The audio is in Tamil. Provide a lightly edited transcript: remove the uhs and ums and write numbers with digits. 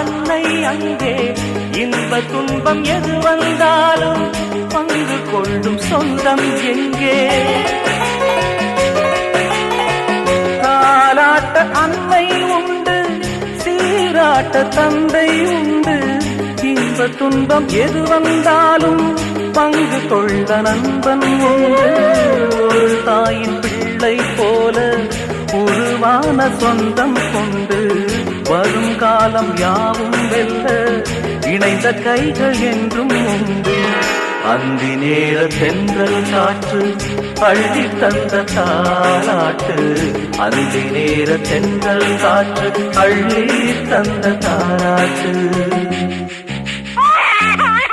அன்னை அங்கே. இன்ப துன்பம் எது வந்தாலும் பங்கு கொள்ளும் சொந்தம் எங்கே? தாலாட்ட அன்னை உண்டு, சீராட்ட தந்தை உண்டு. இன்ப துன்பம் எது வந்தாலும் பங்கு கொள்ள நண்பன் உண்டு. ஒரு தாயின் பிள்ளை போல உருவான சொந்தம் கொண்டு வரும் காலம் யாவும் வெல்ல இணைந்த கைகள் என்றும் உண்டு. அந்தி நேர தென்றல் காற்று அள்ளி தந்த தாலாட்டு. அந்தி நேர தென்றல் காற்று அள்ளி தந்த தாலாட்டு.